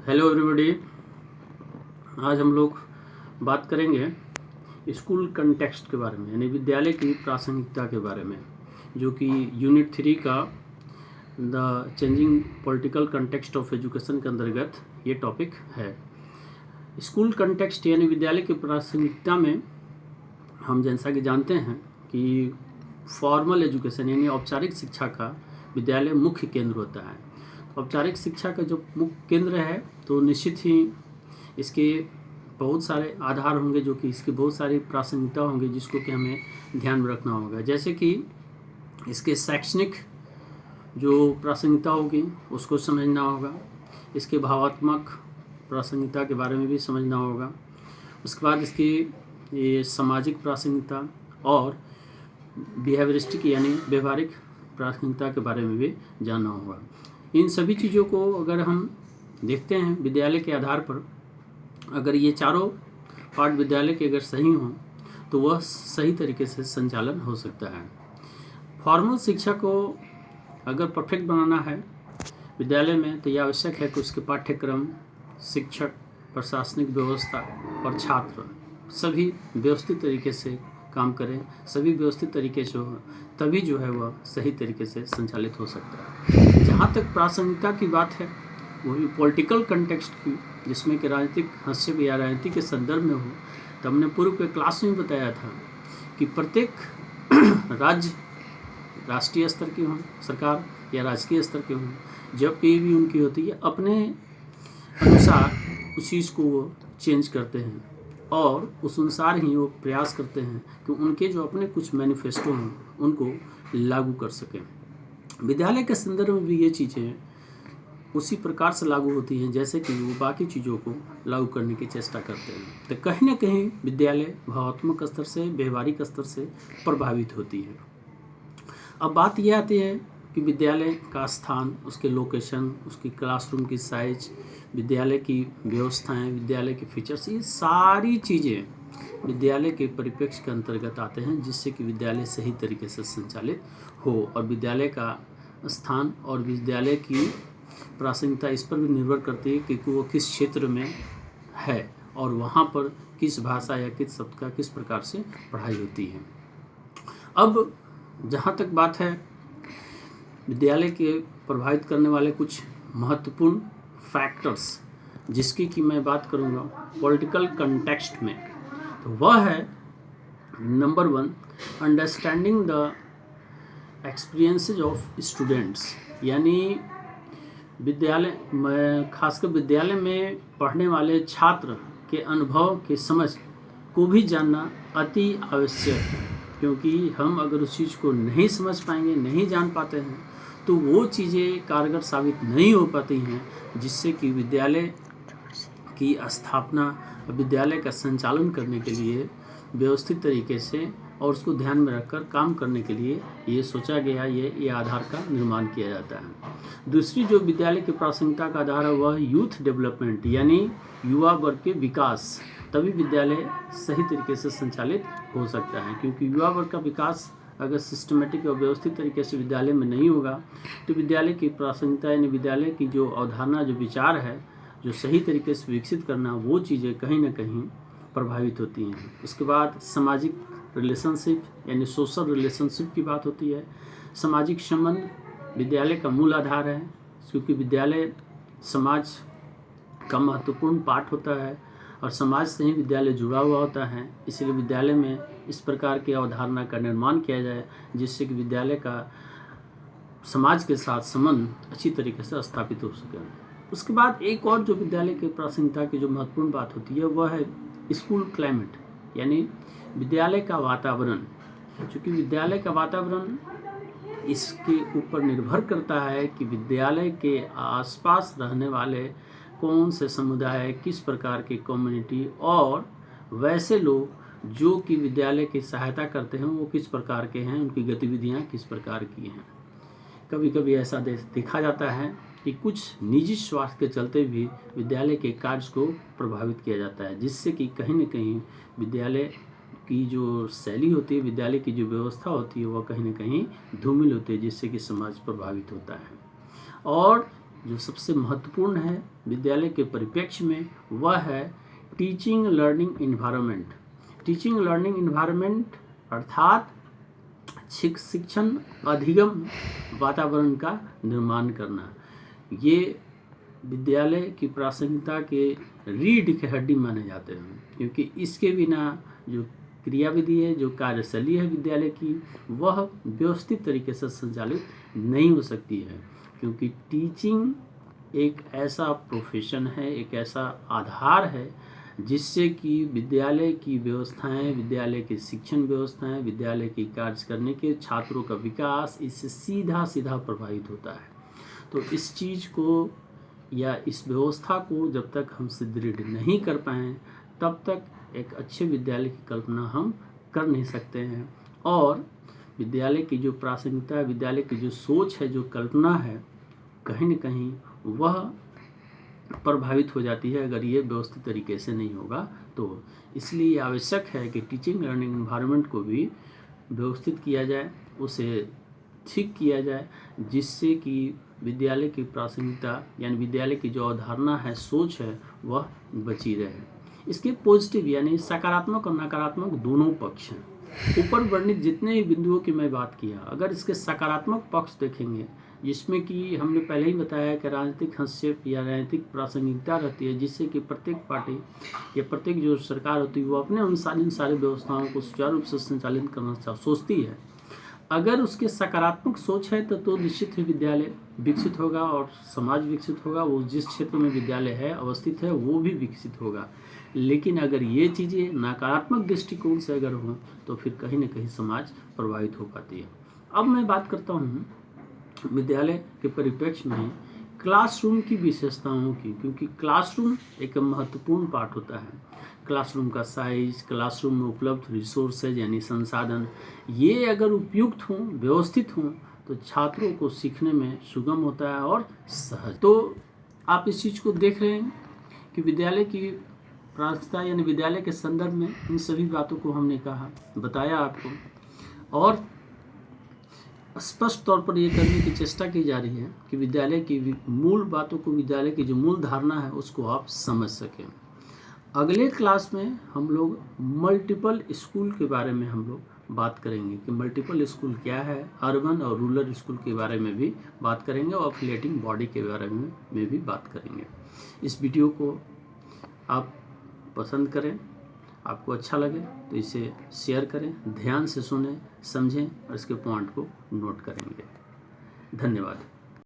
Hello everybody. आज हम लोग बात करेंगे स्कूल कंटेक्स्ट के बारे में, यानी विद्यालय की प्रासंगिकता के बारे में, जो कि यूनिट 3 का the changing political context of education के अंतर्गत ये टॉपिक है। स्कूल कंटेक्स्ट यानी विद्यालय की प्रासंगिकता में हम जैसा कि जानते हैं कि फॉर्मल एजुकेशन यानी औपचारिक शिक्षा का विद्यालय मुख्य केंद्र होता है। औपचारिक शिक्षा का जो मुख्य केंद्र है तो निश्चित ही इसके बहुत सारे आधार होंगे, जो कि इसकी बहुत सारी प्रासंगिकता होंगी जिसको कि हमें ध्यान में रखना होगा। जैसे कि इसके शैक्षणिक जो प्रासंगिकता होगी उसको समझना होगा, इसके भावात्मक प्रासंगिकता के बारे में भी समझना होगा, उसके बाद इसकी ये सामाजिक प्रासंगिकता और बिहेवियरिस्टिक यानी व्यवहारिक प्रासंगिकता के बारे में भी जानना होगा। इन सभी चीज़ों को अगर हम देखते हैं विद्यालय के आधार पर, अगर ये चारों पार्ट विद्यालय के अगर सही हों तो वह सही तरीके से संचालन हो सकता है। फॉर्मल शिक्षा को अगर परफेक्ट बनाना है विद्यालय में तो यह आवश्यक है कि उसके पाठ्यक्रम, शिक्षक, प्रशासनिक व्यवस्था और छात्र सभी व्यवस्थित तरीके से काम करें, सभी व्यवस्थित तरीके से हो, तभी जो है वह सही तरीके से संचालित हो सकता है। जहाँ तक प्रासंगिकता की बात है वो भी पॉलिटिकल कंटेक्स्ट की, जिसमें कि राजनीतिक हस्तक्षेप या राजनीति के संदर्भ में हो, तो हमने पूर्व के क्लास में बताया था कि प्रत्येक राज्य राष्ट्रीय स्तर की हों सरकार या राजकीय स्तर के हों, जब कहीं भी उनकी होती है अपने अनुसार उस चीज़ को वो चेंज करते हैं और उस अनुसार ही वो प्रयास करते हैं कि उनके जो अपने कुछ मैनिफेस्टो हैं उनको लागू कर सकें। विद्यालय के संदर्भ में भी ये चीज़ें उसी प्रकार से लागू होती हैं जैसे कि वो बाकी चीज़ों को लागू करने की चेष्टा करते हैं। तो कहीं ना कहीं विद्यालय भावात्मक स्तर से, व्यवहारिक स्तर से प्रभावित होती है। अब बात यह आती है कि विद्यालय का स्थान, उसके लोकेशन, उसकी क्लासरूम की साइज, विद्यालय की व्यवस्थाएं, विद्यालय के फीचर्स, ये सारी चीज़ें विद्यालय के परिप्रेक्ष्य के अंतर्गत आते हैं जिससे कि विद्यालय सही तरीके से संचालित हो। और विद्यालय का स्थान और विद्यालय की प्रासंगिकता इस पर भी निर्भर करती है कि वो किस क्षेत्र में है और वहाँ पर किस भाषा या किस शब्द का किस प्रकार से पढ़ाई होती है। अब जहाँ तक बात है विद्यालय के प्रभावित करने वाले कुछ महत्वपूर्ण फैक्टर्स जिसकी कि मैं बात करूँगा पॉलिटिकल कंटेक्स्ट में, तो वह है number 1, understanding the experiences of students, यानी विद्यालय में, खासकर विद्यालय में पढ़ने वाले छात्र के अनुभव के समझ को भी जानना अति आवश्यक है, क्योंकि हम अगर उस चीज़ को नहीं समझ पाएंगे, नहीं जान पाते हैं, तो वो चीज़ें कारगर साबित नहीं हो पाती हैं जिससे कि विद्यालय की स्थापना, विद्यालय का संचालन करने के लिए व्यवस्थित तरीके से और उसको ध्यान में रखकर काम करने के लिए ये सोचा गया, ये आधार का निर्माण किया जाता है। दूसरी जो विद्यालय की प्रासंगिकता का आधार है वह यूथ डेवलपमेंट, यानी युवा वर्ग के विकास, तभी विद्यालय सही तरीके से संचालित हो सकता है। क्योंकि युवा वर्ग का विकास अगर सिस्टमेटिक और व्यवस्थित तरीके से विद्यालय में नहीं होगा तो विद्यालय की प्रासंगिकता यानी विद्यालय की जो अवधारणा, जो विचार है, जो सही तरीके से विकसित करना, वो चीज़ें कहीं ना कहीं प्रभावित होती हैं। उसके बाद सामाजिक रिलेशनशिप यानी सोशल रिलेशनशिप की बात होती है। सामाजिक संबंध विद्यालय का मूल आधार है, क्योंकि विद्यालय समाज का महत्वपूर्ण पार्ट होता है और समाज से ही विद्यालय जुड़ा हुआ होता है। इसलिए विद्यालय में इस प्रकार की अवधारणा का निर्माण किया जाए जिससे कि विद्यालय का समाज के साथ संबंध अच्छी तरीके से स्थापित हो सके। उसके बाद एक और जो विद्यालय के प्रासंगिकता की जो महत्वपूर्ण बात होती है वह है स्कूल क्लाइमेट, यानी विद्यालय का वातावरण। क्योंकि विद्यालय का वातावरण इसके ऊपर निर्भर करता है कि विद्यालय के आसपास रहने वाले कौन से समुदाय, किस प्रकार के कम्युनिटी और वैसे लोग जो कि विद्यालय की सहायता करते हैं वो किस प्रकार के हैं, उनकी गतिविधियां किस प्रकार की हैं। कभी कभी ऐसा देखा जाता है कि कुछ निजी स्वार्थ के चलते भी विद्यालय के कार्य को प्रभावित किया जाता है, जिससे कि कहीं न कहीं विद्यालय की जो शैली होती है, विद्यालय की जो व्यवस्था होती है, वह कहीं न कहीं धूमिल होती है, जिससे कि समाज प्रभावित होता है। और जो सबसे महत्वपूर्ण है विद्यालय के परिप्रेक्ष्य में, वह है teaching learning environment. Teaching learning environment अर्थात शिक्षण अधिगम वातावरण का निर्माण करना। ये विद्यालय की प्रासंगिकता के रीढ़ की हड्डी माने जाते हैं, क्योंकि इसके बिना जो क्रियाविधि है, जो कार्यशैली है विद्यालय की, वह व्यवस्थित तरीके से संचालित नहीं हो सकती है। क्योंकि टीचिंग एक ऐसा प्रोफेशन है, एक ऐसा आधार है जिससे कि विद्यालय की व्यवस्थाएं, विद्यालय की शिक्षण व्यवस्थाएं, विद्यालय की कार्य करने के छात्रों का विकास इससे सीधा सीधा प्रभावित होता है। तो इस चीज़ को या इस व्यवस्था को जब तक हम सुदृढ़ नहीं कर पाएँ, तब तक एक अच्छे विद्यालय की कल्पना हम कर नहीं सकते हैं। और विद्यालय की जो प्रासंगिकता है, विद्यालय की जो सोच है, जो कल्पना है, कहीं न कहीं वह प्रभावित हो जाती है अगर ये व्यवस्थित तरीके से नहीं होगा तो। इसलिए आवश्यक है कि टीचिंग लर्निंग एनवायरनमेंट को भी व्यवस्थित किया जाए, उसे ठीक किया जाए, जिससे कि विद्यालय की प्रासंगिकता यानी विद्यालय की जो अवधारणा है, सोच है, वह बची रहे। इसके पॉजिटिव यानी सकारात्मक और नकारात्मक दोनों पक्ष हैं। ऊपर वर्णित जितने भी बिंदुओं की मैं बात किया, अगर इसके सकारात्मक पक्ष देखेंगे, जिसमें कि हमने पहले ही बताया कि राजनीतिक हस्तक्षेप या राजनीतिक प्रासंगिकता रहती है, जिससे कि प्रत्येक पार्टी या प्रत्येक जो सरकार होती है वो अपने अनुसार इन सारी व्यवस्थाओं को सुचारू रूप से संचालित करना सोचती है। अगर उसके सकारात्मक सोच है तो निश्चित ही विद्यालय विकसित होगा और समाज विकसित होगा, वो जिस क्षेत्र में विद्यालय है अवस्थित है वो भी विकसित होगा। लेकिन अगर ये चीज़ें नकारात्मक दृष्टिकोण से अगर हों तो फिर कहीं ना कहीं समाज प्रभावित हो पाती है। अब मैं बात करता हूँ विद्यालय के परिप्रेक्ष्य में क्लासरूम की विशेषताओं की, क्योंकि क्लासरूम एक महत्वपूर्ण पार्ट होता है। क्लासरूम का साइज, क्लासरूम में उपलब्ध रिसोर्सेज यानी संसाधन, ये अगर उपयुक्त हों, व्यवस्थित हों, तो छात्रों को सीखने में सुगम होता है और सहज। तो आप इस चीज़ को देख रहे हैं कि विद्यालय की प्राथमिकता यानी विद्यालय के संदर्भ में इन सभी बातों को हमने कहा, बताया आपको, और स्पष्ट तौर पर ये करने की चेष्टा की जा रही है कि विद्यालय की मूल बातों को, विद्यालय की जो मूल धारणा है उसको आप समझ सकें। अगले क्लास में हम लोग मल्टीपल स्कूल के बारे में हम लोग बात करेंगे कि मल्टीपल स्कूल क्या है, अर्बन और रूरल स्कूल के बारे में भी बात करेंगे और एफिलिएटिंग बॉडी के बारे में भी बात करेंगे। इस वीडियो को आप पसंद करें, आपको अच्छा लगे तो इसे शेयर करें, ध्यान से सुनें, समझें और इसके पॉइंट को नोट करेंगे। धन्यवाद।